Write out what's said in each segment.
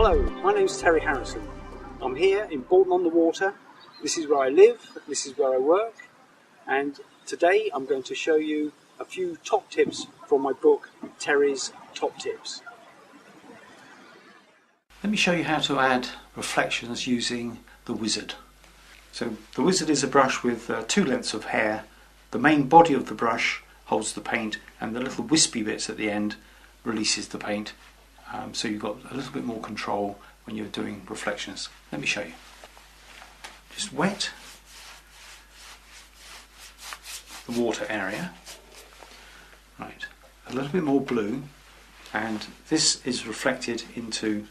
Hello, my name's Terry Harrison. I'm here in Bolton-on-the-Water. This is where I live, this is where I work, and today I'm going to show you a few top tips from my book, Terry's Top Tips. Let me show you how to add reflections using the Wizard. So the Wizard is a brush with two lengths of hair. The main body of the brush holds the paint, and the little wispy bits at the end releases the paint. So you've got a little bit more control when you're doing reflections. Let me show you. Just wet the water area. Right, a little bit more blue, and this is reflected into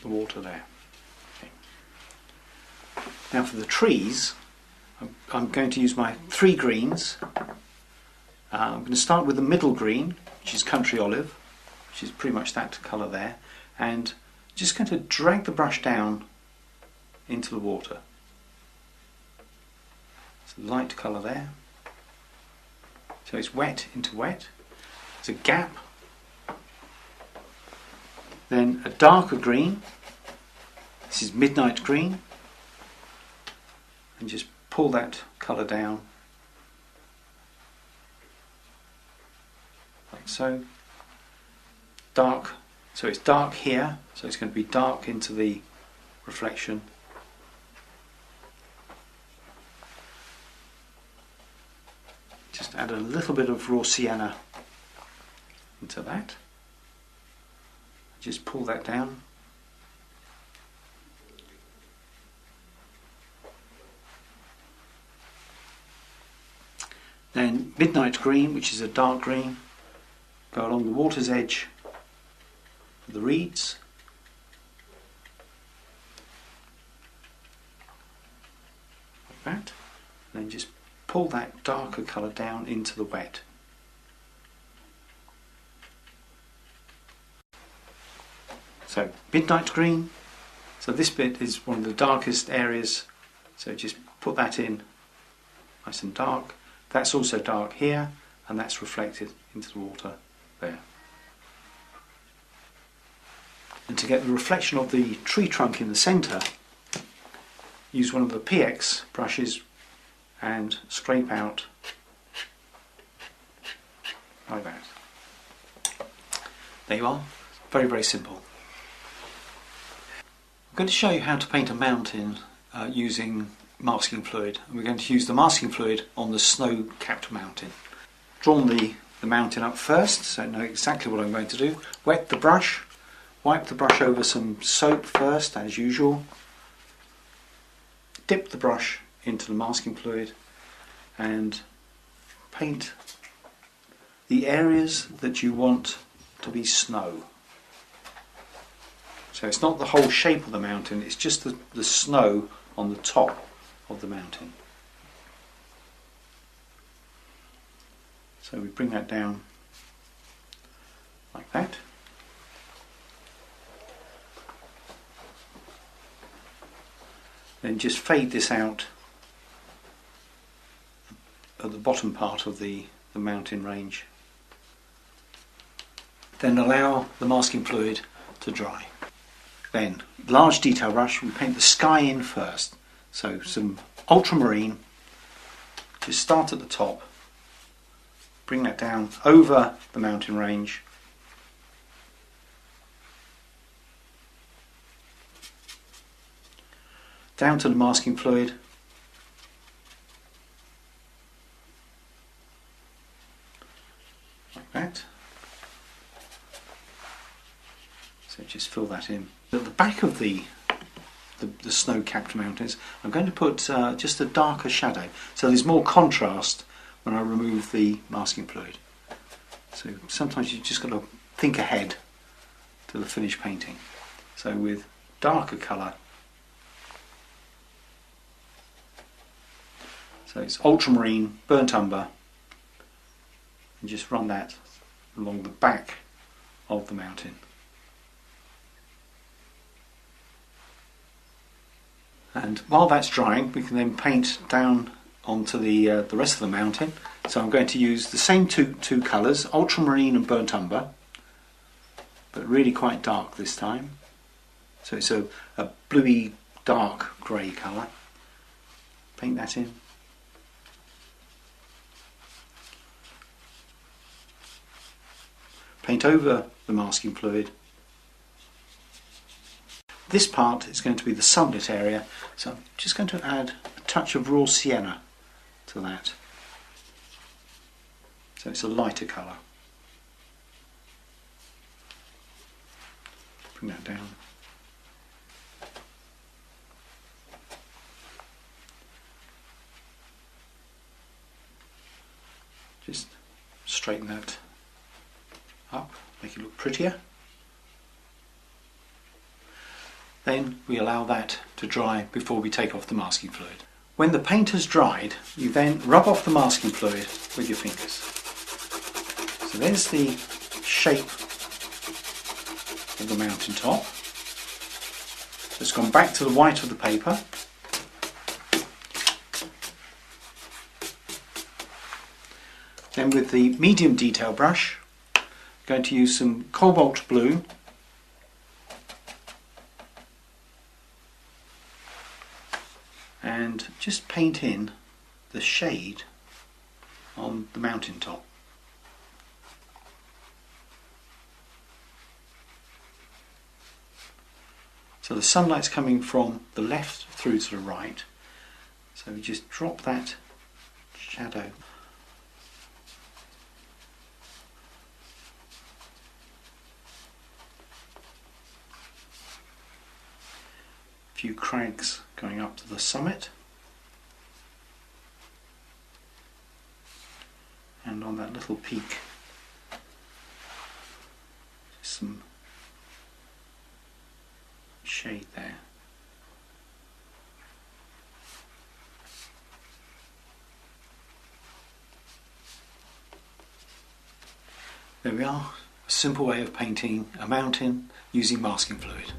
the water there. Okay. Now for the trees, I'm going to use my three greens. I'm going to start with the middle green, which is country olive, which is pretty much that colour there, and just going to drag the brush down into the water. It's a light colour there. So it's wet into wet. There's a gap. Then a darker green. This is midnight green. And just pull that colour down like so. Dark, so it's dark here, so it's going to be dark into the reflection. Just add a little bit of raw sienna into that. Just pull that down. Then midnight green, which is a dark green, go along the water's edge of the reeds. Like that. And then just pull that darker colour down into the wet. So midnight green, so this bit is one of the darkest areas, so just put that in nice and dark. That's also dark here, and that's reflected into the water there. And to get the reflection of the tree trunk in the centre, use one of the PX brushes and scrape out like that. There you are, very, very simple. I'm going to show you how to paint a mountain using masking fluid. And we're going to use the masking fluid on the snow-capped mountain. Drawn the mountain up first, so I know exactly what I'm going to do. Wet the brush, wipe the brush over some soap first, as usual. Dip the brush into the masking fluid and paint the areas that you want to be snow. So it's not the whole shape of the mountain, it's just the snow on the top of the mountain. So we bring that down like that. Then just fade this out at the bottom part of the mountain range. Then allow the masking fluid to dry. Then, large detail brush, we paint the sky in first. So some ultramarine, just start at the top, bring that down over the mountain range. Down to the masking fluid. Like that. So just fill that in. At the back of the snow-capped mountains, I'm going to put just a darker shadow, so there's more contrast when I remove the masking fluid. So sometimes you've just got to think ahead to the finished painting. So with darker colour, so it's ultramarine, burnt umber, and just run that along the back of the mountain. And while that's drying, we can then paint down onto the rest of the mountain. So I'm going to use the same two colours, ultramarine and burnt umber. but really quite dark this time. So it's a bluey dark grey colour. Paint that in. Paint over the masking fluid. This part is going to be the sunlit area, so I'm just going to add a touch of raw sienna to that. So it's a lighter colour. Bring that down. Just straighten that up, make it look prettier. Then we allow that to dry before we take off the masking fluid. When the paint has dried, you then rub off the masking fluid with your fingers. So there's the shape of the mountaintop. It's gone back to the white of the paper. Then with the medium detail brush, I'm going to use some cobalt blue and just paint in the shade on the mountaintop. So the sunlight's coming from the left through to the right, so we just drop that shadow. A few crags going up to the summit, and on that little peak some shade there. There we are, a simple way of painting a mountain using masking fluid.